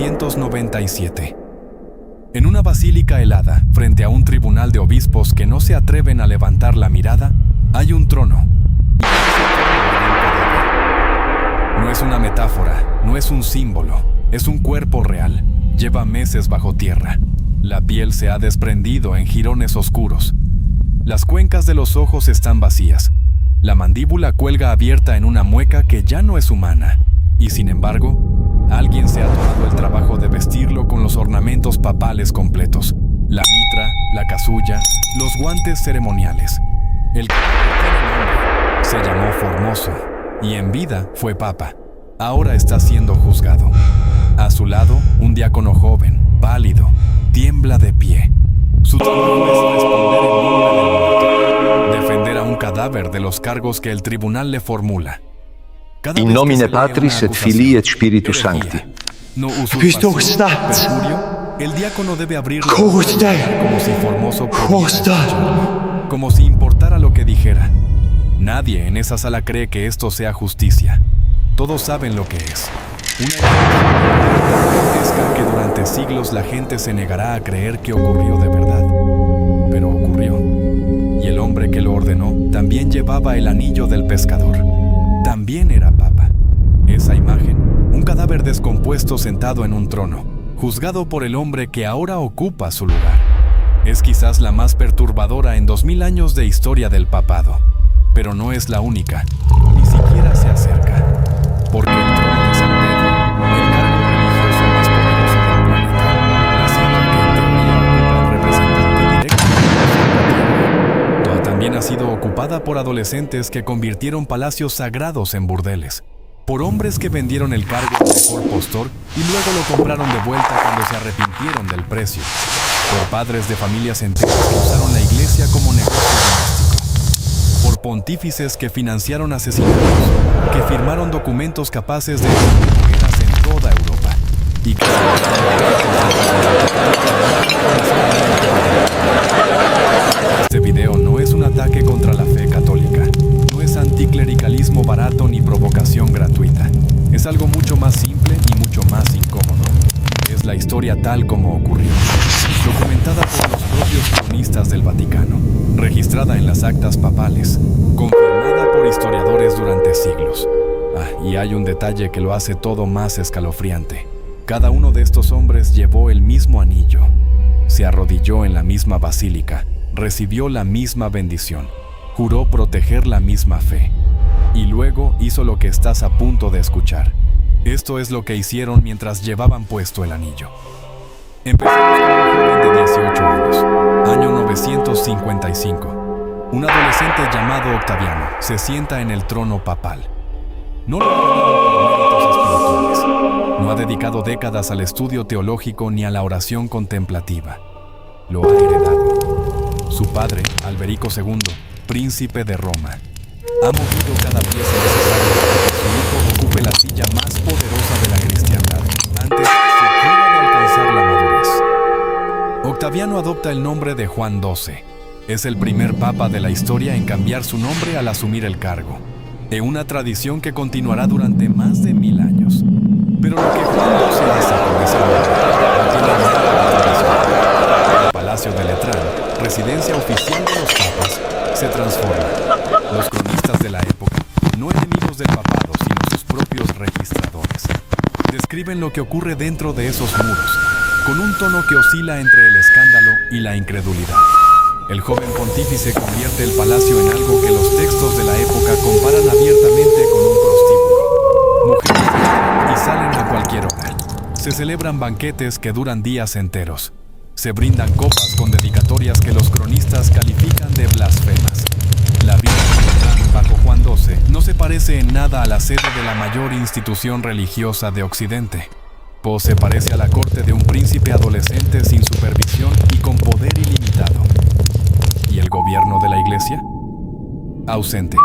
1897. En una basílica helada, frente a un tribunal de obispos que no se atreven a levantar la mirada, hay un trono. Y ese trono hay un cadáver. No es una metáfora, no es un símbolo, es un cuerpo real. Lleva meses bajo tierra. La piel se ha desprendido en jirones oscuros. Las cuencas de los ojos están vacías. La mandíbula cuelga abierta en una mueca que ya no es humana. Y sin embargo, alguien se ha tomado el trabajo de vestirlo con los ornamentos papales completos. La mitra, la casulla, los guantes ceremoniales. El cadáver tiene nombre. Se llamó Formoso y en vida fue papa. Ahora está siendo juzgado. A su lado, un diácono joven, pálido, tiembla de pie. Su trabajo es responder en nombre del muerto, defender a un cadáver de los cargos que el tribunal le formula. In nomine Patris et Filii et Spiritus Sancti. No usurpación, perjurio, el diácono debe abrirlo como si Formoso pudiera escucharlo, como si importara lo que dijera. Nadie en esa sala cree que esto sea justicia. Todos saben lo que es. Una grotesca que durante siglos la gente se negará a creer que ocurrió de verdad. Pero ocurrió. Y el hombre que lo ordenó también llevaba el anillo del pescador. También era papa. Esa imagen, un cadáver descompuesto sentado en un trono, juzgado por el hombre que ahora ocupa su lugar. Es quizás la más perturbadora en 2000 años de historia del papado. Pero no es la única. Ni siquiera se acerca. Porque el trono de San Pedro, el cargo religioso más poderoso del planeta, la silla que en teoría ocupa el representante directo de la Tierra, también ha sido ocupada por adolescentes que convirtieron palacios sagrados en burdeles, por hombres que vendieron el cargo al mejor postor y luego lo compraron de vuelta cuando se arrepintieron del precio, por padres de familias enteras que usaron la iglesia como negocio doméstico, por pontífices que financiaron asesinatos, que firmaron documentos capaces de destruir guerras en toda Europa y que Este video no es un ataque contra la fe católica, no es anticlericalismo barato ni provocación gratuita. Es algo mucho más simple y mucho más incómodo. Es la historia tal como ocurrió, documentada por los propios cronistas del Vaticano, registrada en las actas papales, confirmada por historiadores durante siglos. Y hay un detalle que lo hace todo más escalofriante. Cada uno de estos hombres llevó el mismo anillo, se arrodilló en la misma basílica, recibió la misma bendición, juró proteger la misma fe, y luego hizo lo que estás a punto de escuchar. Esto es lo que hicieron mientras llevaban puesto el anillo. Empezamos con un joven de 18 años, año 955. Un adolescente llamado Octaviano se sienta en el trono papal. No lo ha ganado por méritos espirituales. No ha dedicado décadas al estudio teológico ni a la oración contemplativa. Lo ha heredado. Su padre, Alberico II, príncipe de Roma, ha movido cada pieza necesaria para que su hijo ocupe la silla más poderosa de la cristiandad, antes siquiera de alcanzar la madurez. Octaviano adopta el nombre de Juan XII. Es el primer papa de la historia en cambiar su nombre al asumir el cargo, de una tradición que continuará durante más de 1000 años. Pero lo que Juan XII hace con ese nombre no tiene nada de tradición. El Palacio de Letrán, residencia oficial de los papas, se transforma. Los cronistas de la época, no enemigos del papado, sino sus propios registradores, describen lo que ocurre dentro de esos muros, con un tono que oscila entre el escándalo y la incredulidad. El joven pontífice convierte el palacio en algo que los textos de la época comparan abiertamente con un prostíbulo. Mujeres entran y salen a cualquier hora. Se celebran banquetes que duran días enteros. Se brindan copas con dedicatorias que los cronistas califican de blasfemas. La vida bajo Juan XII no se parece en nada a la sede de la mayor institución religiosa de Occidente. Se parece a la corte de un príncipe adolescente sin supervisión y con poder ilimitado. ¿Y el gobierno de la iglesia? Ausente.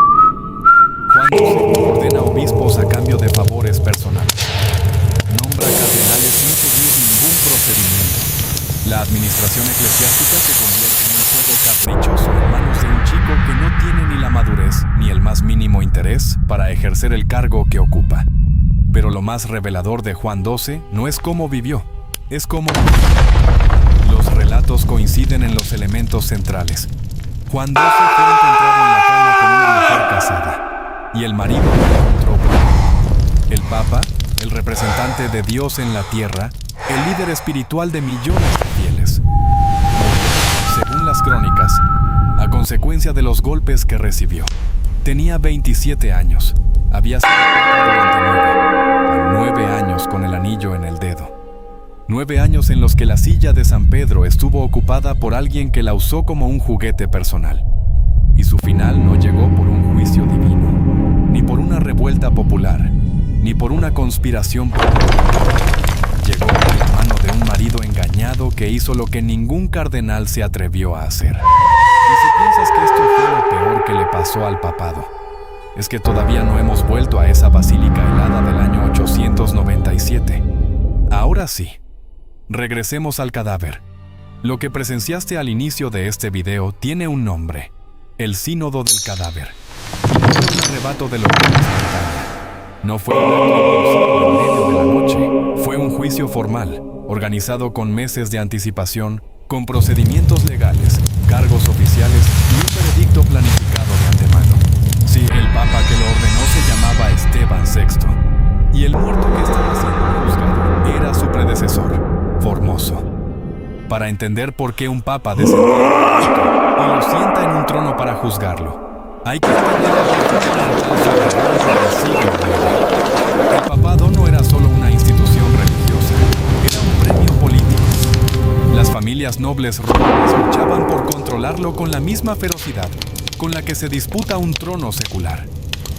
Juan XII ordena obispos a cambio de favores personales. Nombra cardenales sin seguir ningún procedimiento. La administración eclesiástica se convierte en un juego caprichoso en manos de un chico que no tiene ni la madurez ni el más mínimo interés para ejercer el cargo que ocupa. Pero lo más revelador de Juan XII no es cómo vivió, es cómo... Los relatos coinciden en los elementos centrales. Juan XII fue encontrado en la cama con una mujer casada, y el marido lo encontró por el Papa, el representante de Dios en la tierra, el líder espiritual de millones de fieles. Según las crónicas, a consecuencia de los golpes que recibió, tenía 27 años. Había sido durante 9 años con el anillo en el dedo. 9 años en los que la silla de San Pedro estuvo ocupada por alguien que la usó como un juguete personal. Y su final no llegó por un juicio divino, ni por una revuelta popular, ni por una conspiración política. Llegó por la mano de un marido engañado que hizo lo que ningún cardenal se atrevió a hacer. Y si piensas que esto fue lo peor que le pasó al papado, es que todavía no hemos vuelto a esa basílica helada del año 897. Ahora sí, regresemos al cadáver. Lo que presenciaste al inicio de este video tiene un nombre: el Sínodo del Cadáver. No fue un arrebato de locura instantánea. No fue un acto en medio de la noche. Fue un juicio formal, organizado con meses de anticipación, con procedimientos legales, cargos oficiales y un veredicto planificado de antemano. Sí, el papa que lo ordenó se llamaba Esteban VI. Y el muerto que estaba siendo juzgado era su predecesor, Formoso. Para entender por qué un papa descendió y lo sienta en un trono para juzgarlo, hay que entender el papado no era solo una institución religiosa, era un premio político. Las familias nobles romanas luchaban por controlarlo con la misma ferocidad con la que se disputa un trono secular.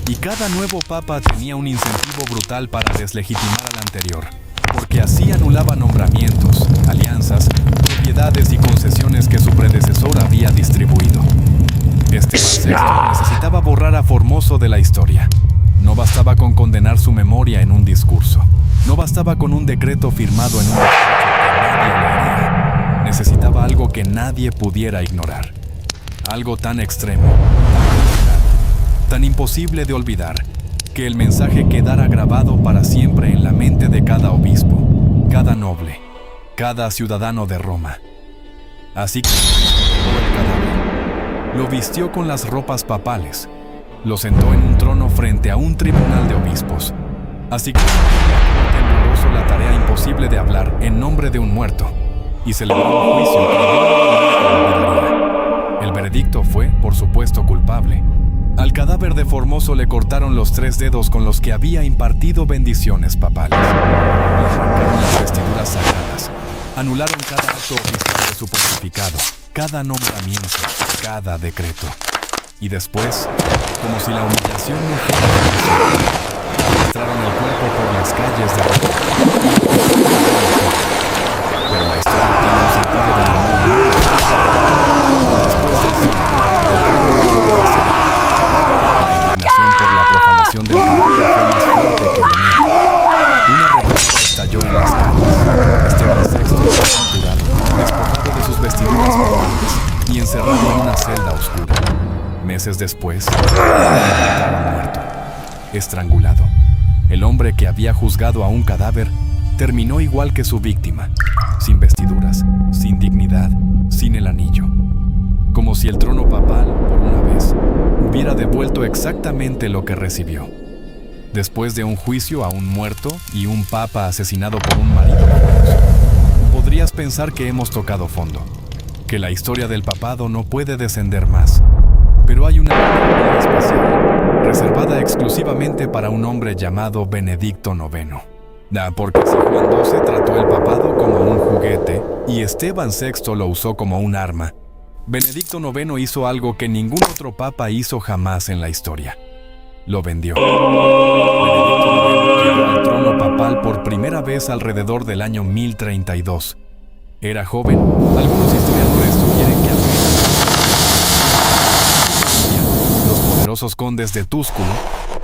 Y cada nuevo papa tenía un incentivo brutal para deslegitimar al anterior, porque así anulaba nombramientos, alianzas, propiedades y concesiones que su predecesor había distribuido. Esteban VI necesitaba borrar a Formoso de la historia. No bastaba con condenar su memoria en un discurso. No bastaba con un decreto firmado en un despacho que nadie leería. Necesitaba algo que nadie pudiera ignorar. Algo tan extremo, tan imposible de olvidar, que el mensaje quedara grabado para siempre en la mente de cada obispo, cada noble, cada ciudadano de Roma. Así que el cadáver lo vistió con las ropas papales, lo sentó en un trono frente a un tribunal de obispos. Así que tembloroso la tarea imposible de hablar en nombre de un muerto, y celebró un juicio que nunca olvidaría. El veredicto fue, por supuesto, culpable. Al cadáver de Formoso le cortaron los 3 dedos con los que había impartido bendiciones papales. Le arrancaron las vestiduras sagradas. Anularon cada acto oficial de su pontificado, cada nombramiento, cada decreto. Y después, como si la humillación no fuera suficiente, arrastraron el cuerpo por las calles de Roma. Pero la historia tiene un sentido de humor. Después del fin, la indignación por la profanación del cadáver fue más fuerte que el miedo. Una revuelta estalló en las calles. Esteban VI fue capturado, despojado de sus vestiduras papales y encerrado en una celda oscura. Meses después, estaba muerto, estrangulado. El hombre que había juzgado a un cadáver terminó igual que su víctima, sin vestiduras, sin dignidad, sin el anillo. Como si el trono papal, por una vez, hubiera devuelto exactamente lo que recibió. Después de un juicio a un muerto y un papa asesinado por un marido famoso, podrías pensar que hemos tocado fondo, que la historia del papado no puede descender más. Pero hay una categoría especial, reservada exclusivamente para un hombre llamado Benedicto IX. Porque si Juan XII trató el papado como un juguete y Esteban VI lo usó como un arma, Benedicto IX hizo algo que ningún otro papa hizo jamás en la historia. Lo vendió. Benedicto IX llegó al trono papal por primera vez alrededor del año 1032. Era joven. Algunos historiadores sugieren que los poderosos condes de Túsculo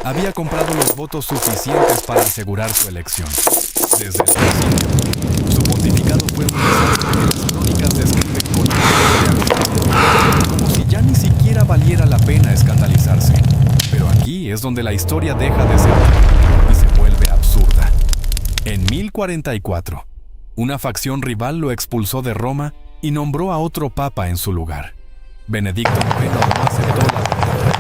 había comprado los votos suficientes para asegurar su elección. Desde el principio, su pontificado fue un desastre que las crónicas describen como si ya ni siquiera valiera la pena escandalizarse. Pero aquí es donde la historia deja de ser y se vuelve absurda. En 1044, una facción rival lo expulsó de Roma y nombró a otro papa en su lugar. Benedicto IX no aceptó la derrota.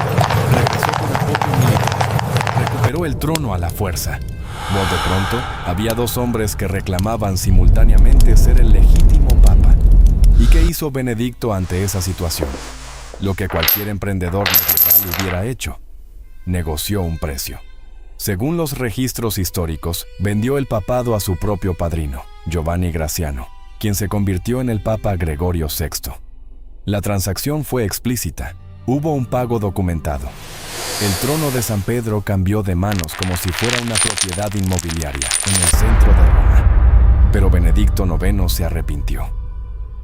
Regresó con acopio militar. Recuperó el trono a la fuerza. Por de pronto, había dos hombres que reclamaban simultáneamente ser el legítimo papa. ¿Y qué hizo Benedicto ante esa situación? Lo que cualquier emprendedor medieval hubiera hecho. Negoció un precio. Según los registros históricos, vendió el papado a su propio padrino, Giovanni Graziano, quien se convirtió en el Papa Gregorio VI. La transacción fue explícita. Hubo un pago documentado. El trono de San Pedro cambió de manos como si fuera una propiedad inmobiliaria en el centro de Roma. Pero Benedicto IX se arrepintió.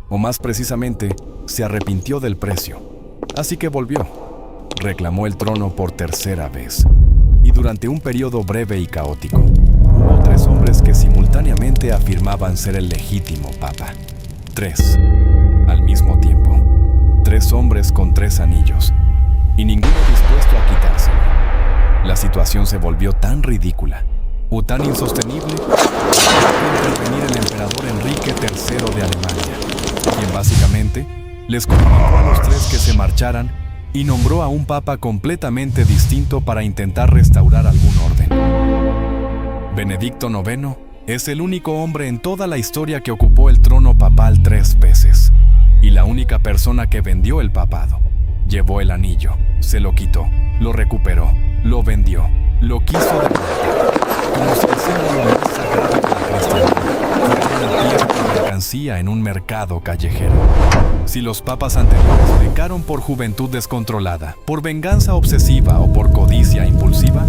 O más precisamente, se arrepintió del precio. Así que volvió. Reclamó el trono por tercera vez. Y durante un periodo breve y caótico, hubo tres hombres que simultáneamente afirmaban ser el legítimo papa. Tres, al mismo tiempo. Tres hombres con tres anillos. Y ninguno dispuesto a quitárselo. La situación se volvió tan ridícula o tan insostenible que tuvo que intervenir el emperador Enrique III de Alemania, quien básicamente les comunicó a los tres que se marcharan y nombró a un papa completamente distinto para intentar restaurar algún orden. Benedicto IX es el único hombre en toda la historia que ocupó el trono papal 3 veces, y la única persona que vendió el papado. Llevó el anillo, se lo quitó, lo recuperó, lo vendió, lo quiso devolver, como si el símbolo más sagrado de la cristiandad fuera una pieza de mercancía en un mercado callejero. Si los papas anteriores pecaron por juventud descontrolada, por venganza obsesiva o por codicia impulsiva,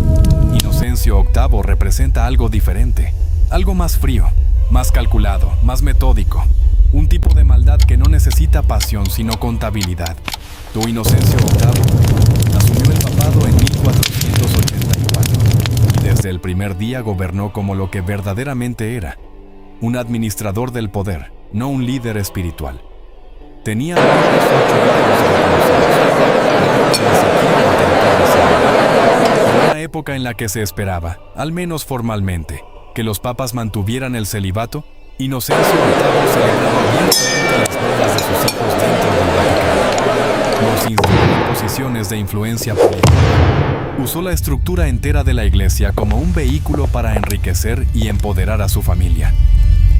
Inocencio VIII representa algo diferente, algo más frío, más calculado, más metódico, un tipo de maldad que no necesita pasión sino contabilidad. Tu Inocencio VIII asumió el papado en 1484 y desde el primer día gobernó como lo que verdaderamente era, un administrador del poder, no un líder espiritual. Tenía 8 en una época en la que se esperaba, al menos formalmente, que los papas mantuvieran el celibato. Inocencio VIII celebraba abiertamente las bodas de sus hijos dentro del Vaticano. Los instaló en posiciones de influencia política. Usó la estructura entera de la Iglesia como un vehículo para enriquecer y empoderar a su familia.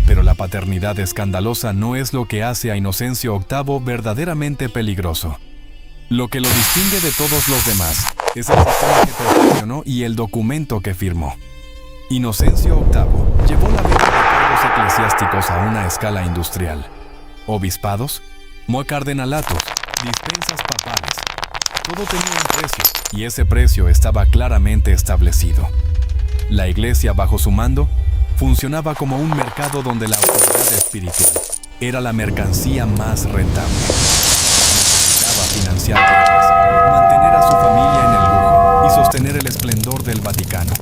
Pero la paternidad escandalosa no es lo que hace a Inocencio VIII verdaderamente peligroso. Lo que lo distingue de todos los demás es el sistema que perfeccionó y el documento que firmó. Inocencio VIII llevó la vida de cargos eclesiásticos a una escala industrial. Obispados, cardenalatos, dispensas papales. Todo tenía un precio, y ese precio estaba claramente establecido. La Iglesia, bajo su mando, funcionaba como un mercado donde la autoridad espiritual era la mercancía más rentable. Necesitaba financiar guerras, mantener a su familia en el lujo y sostener el esplendor del Vaticano.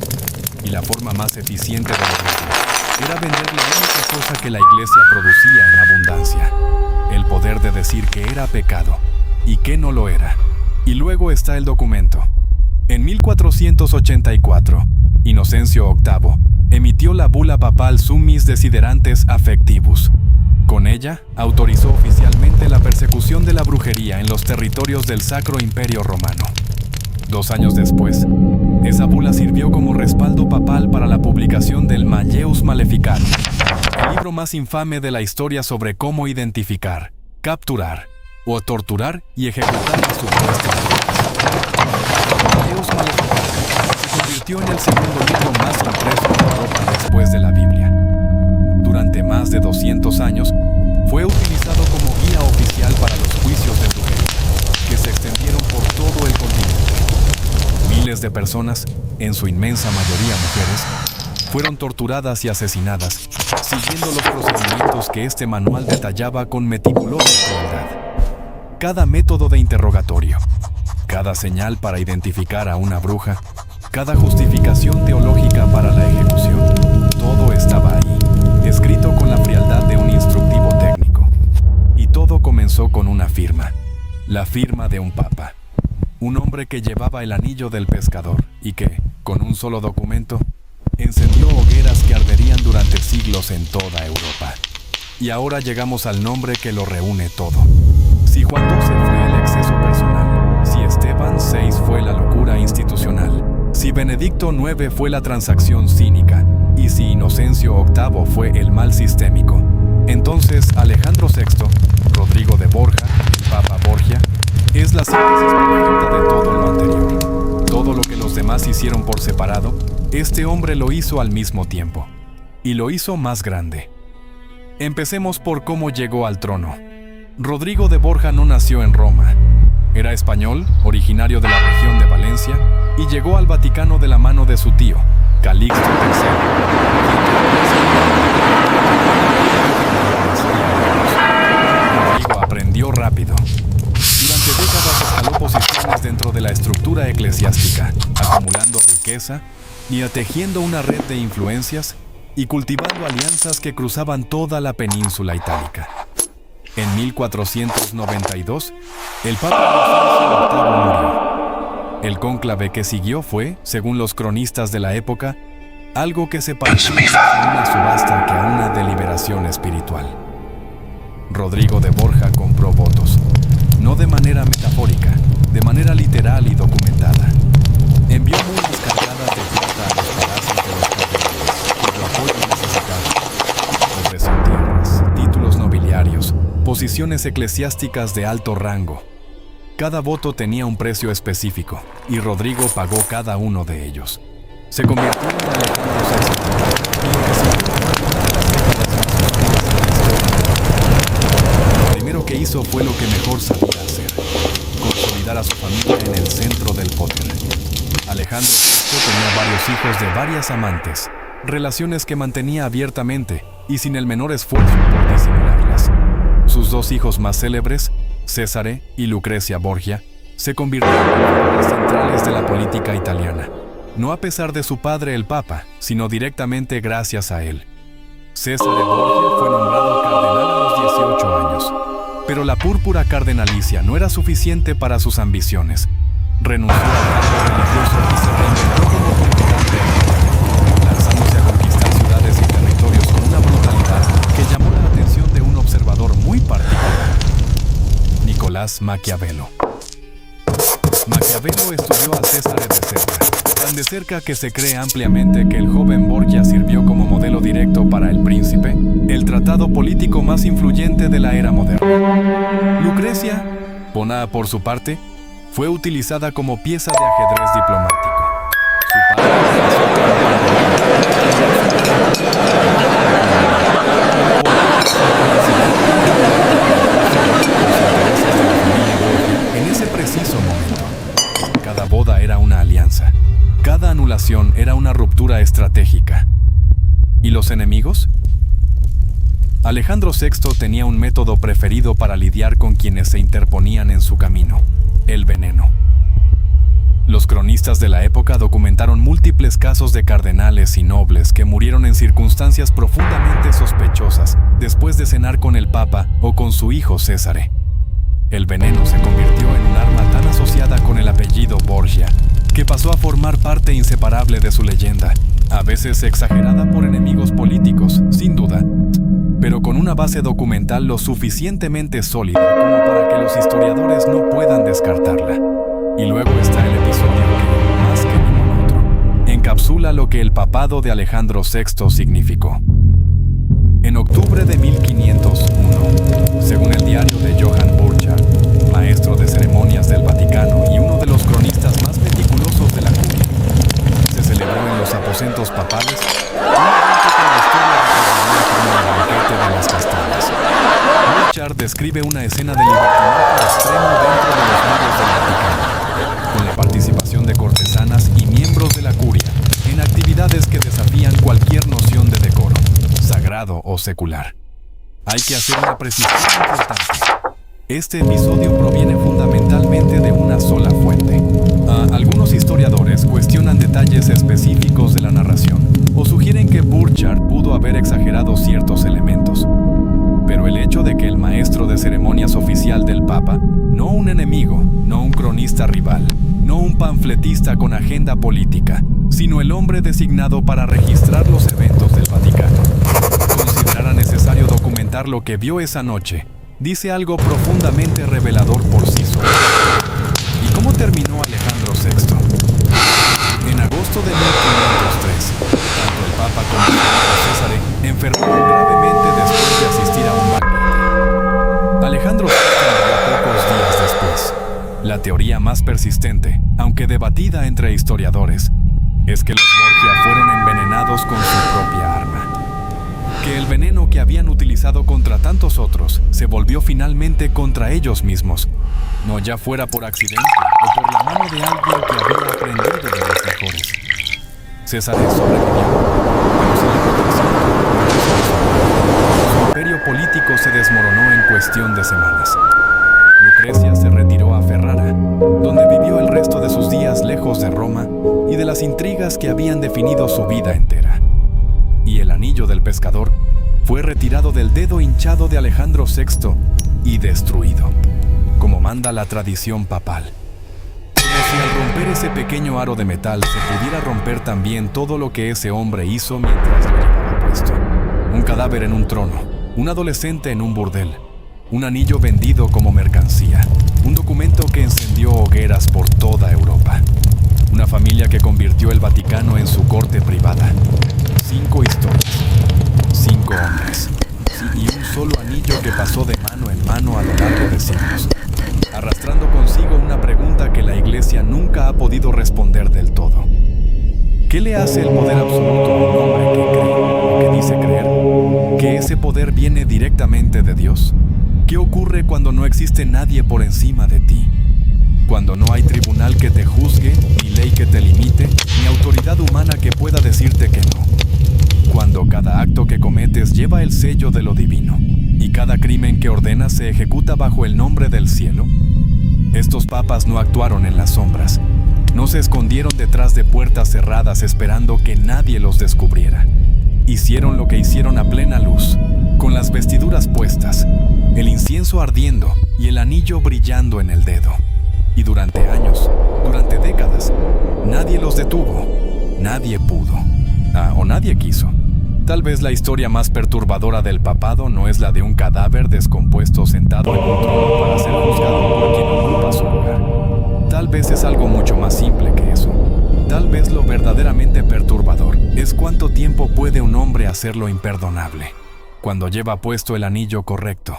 Y la forma más eficiente de lograrlo era vender la única cosa que la Iglesia producía en abundancia: el poder de decir que era pecado y que no lo era. Y luego está el documento. En 1484, Inocencio VIII emitió la bula papal Summis Desiderantes Affectivus. Con ella, autorizó oficialmente la persecución de la brujería en los territorios del Sacro Imperio Romano. 2 años después, esa bula sirvió como respaldo papal para la publicación del Malleus Maleficarum, el libro más infame de la historia sobre cómo identificar, capturar o torturar y ejecutar a supuestos culpables. Malleus Maleficarum se convirtió en el segundo libro más impreso en Europa después de la Biblia. Durante más de 200 años, fue utilizado como guía oficial para los juicios de brujería, que se extendieron por todo el continente. Miles de personas, en su inmensa mayoría mujeres, fueron torturadas y asesinadas, siguiendo los procedimientos que este manual detallaba con meticulosa crueldad. Cada método de interrogatorio, cada señal para identificar a una bruja, cada justificación teológica para la ejecución, todo estaba ahí, escrito con la frialdad de un instructivo técnico. Y todo comenzó con una firma, la firma de un papa. Un hombre que llevaba el anillo del pescador y que, con un solo documento, encendió hogueras que arderían durante misioneros en toda Europa. Y ahora llegamos al nombre que lo reúne todo. Si Juan XII fue el exceso personal, si Esteban VI fue la locura institucional, si Benedicto IX fue la transacción cínica, y si Inocencio VIII fue el mal sistémico, entonces Alejandro VI, Rodrigo de Borja, el Papa Borgia, es la síntesis perfecta de todo lo anterior. Todo lo que los demás hicieron por separado, este hombre lo hizo al mismo tiempo. Y lo hizo más grande. Empecemos por cómo llegó al trono. Rodrigo de Borja no nació en Roma. Era español, originario de la región de Valencia, y llegó al Vaticano de la mano de su tío, Calixto III. Rodrigo aprendió rápido. Durante décadas escaló posiciones dentro de la estructura eclesiástica, acumulando riqueza y tejiendo una red de influencias y cultivando alianzas que cruzaban toda la península itálica. En 1492, el Papa Inocencio VIII murió. El cónclave que siguió fue, según los cronistas de la época, algo que se parecía a una subasta que a una deliberación espiritual. Rodrigo de Borja compró votos, no de manera metafórica, de manera literal y documentada. Envió mulas cargadas de plata a los palacios de los cardenales, cuyo apoyo necesitaban. Ofreció tierras, títulos nobiliarios, posiciones eclesiásticas de alto rango. Cada voto tenía un precio específico, y Rodrigo pagó cada uno de ellos. Se convirtió en Alejandro VI, y lo que siguió fue una de las décadas más oscuras de la historia. Lo primero que hizo fue lo que mejor sabía hacer: consolidar a su familia en el centro del poder. Alejandro VI tenía varios hijos de varias amantes, relaciones que mantenía abiertamente y sin el menor esfuerzo por disimularlas. Sus dos hijos más célebres, Césare y Lucrecia Borgia, se convirtieron en figuras centrales de la política italiana, no a pesar de su padre el Papa, sino directamente gracias a él. Césare Borgia fue nombrado cardenal a los 18 años, pero la púrpura cardenalicia no era suficiente para sus ambiciones. Renunció al cargo religioso y se reinventó como comandante, lanzándose a conquistar ciudades y territorios con una brutalidad que llamó la atención de un observador muy particular: Nicolás Maquiavelo. Maquiavelo estudió a Césare de cerca, tan de cerca que se cree ampliamente que el joven Borgia sirvió como modelo directo para El Príncipe, el tratado político más influyente de la era moderna. Lucrecia, Bona por su parte, fue utilizada como pieza de ajedrez diplomático. Su padre en ese preciso momento. Cada boda era una alianza. Cada anulación era una ruptura estratégica. ¿Y los enemigos? Alejandro VI tenía un método preferido para lidiar con quienes se interponían en su camino: el veneno. Los cronistas de la época documentaron múltiples casos de cardenales y nobles que murieron en circunstancias profundamente sospechosas después de cenar con el Papa o con su hijo Césare. El veneno se convirtió en un arma tan asociada con el apellido Borgia que pasó a formar parte inseparable de su leyenda, a veces exagerada por enemigos políticos, sin duda, pero con una base documental lo suficientemente sólida como para que los historiadores no puedan descartarla. Y luego está el episodio que, más que ningún otro, encapsula lo que el papado de Alejandro VI significó. En octubre de 1501, según el diario de Johann Burchard, maestro de ceremonias del Vaticano y uno de los cronistas más meticulosos de la curia, se celebró en los aposentos papales un evento que la historia recordará como el banquete de las castañas. Burchard describe una escena de libertinaje extremo dentro de los muros del Vaticano, con la participación de cortesanas y miembros de la curia en actividades que desafían cualquier noción de decoro, sagrado o secular. Hay que hacer una precisión importante. Este episodio proviene fundamentalmente de una sola fuente. Algunos historiadores cuestionan detalles específicos de la narración o sugieren que Burchard pudo haber exagerado ciertos elementos. Pero el hecho de que el maestro de ceremonias oficial del Papa, no un enemigo, no un cronista rival, no un panfletista con agenda política, sino el hombre designado para registrar los eventos del Vaticano, contar lo que vio esa noche, dice algo profundamente revelador por sí solo. ¿Y cómo terminó Alejandro VI? En agosto de 1503, tanto el Papa como el César enfermaron gravemente después de asistir a un banquete. Alejandro VI murió pocos días después. La teoría más persistente, aunque debatida entre historiadores, es que los Borgia fueron envenenados con su propia arma. Que el veneno que habían utilizado contra tantos otros se volvió finalmente contra ellos mismos, no ya fuera por accidente o por la mano de alguien que había aprendido de los mejores. César sobrevivió, pero sin la protección su imperio político se desmoronó en cuestión de semanas. Lucrecia se retiró a Ferrara, donde vivió el resto de sus días lejos de Roma y de las intrigas que habían definido su vida entera. Y el anillo del pescador fue retirado del dedo hinchado de Alejandro VI y destruido, como manda la tradición papal. Como si al romper ese pequeño aro de metal se pudiera romper también todo lo que ese hombre hizo mientras lo llevaba puesto. Un cadáver en un trono, un adolescente en un burdel, un anillo vendido como mercancía, un documento que encendió hogueras por toda Europa, una familia que convirtió el Vaticano en su corte privada, 5 historias, 5 hombres, y un solo anillo que pasó de mano en mano a lo largo de siglos, arrastrando consigo una pregunta que la Iglesia nunca ha podido responder del todo. ¿Qué le hace el poder absoluto a un hombre que cree, o que dice creer, que ese poder viene directamente de Dios? ¿Qué ocurre cuando no existe nadie por encima de ti? Cuando no hay tribunal que te juzgue, ni ley que te limite, ni autoridad humana que pueda decirte que no. Cuando cada acto que cometes lleva el sello de lo divino, y cada crimen que ordenas se ejecuta bajo el nombre del cielo. Estos papas no actuaron en las sombras, no se escondieron detrás de puertas cerradas esperando que nadie los descubriera. Hicieron lo que hicieron a plena luz, con las vestiduras puestas, el incienso ardiendo y el anillo brillando en el dedo. Y durante años, durante décadas, nadie los detuvo, nadie pudo, o nadie quiso. Tal vez la historia más perturbadora del papado no es la de un cadáver descompuesto sentado en un trono para ser juzgado por quien ocupa su lugar. Tal vez es algo mucho más simple que eso. Tal vez lo verdaderamente perturbador es cuánto tiempo puede un hombre hacer lo imperdonable, cuando lleva puesto el anillo correcto.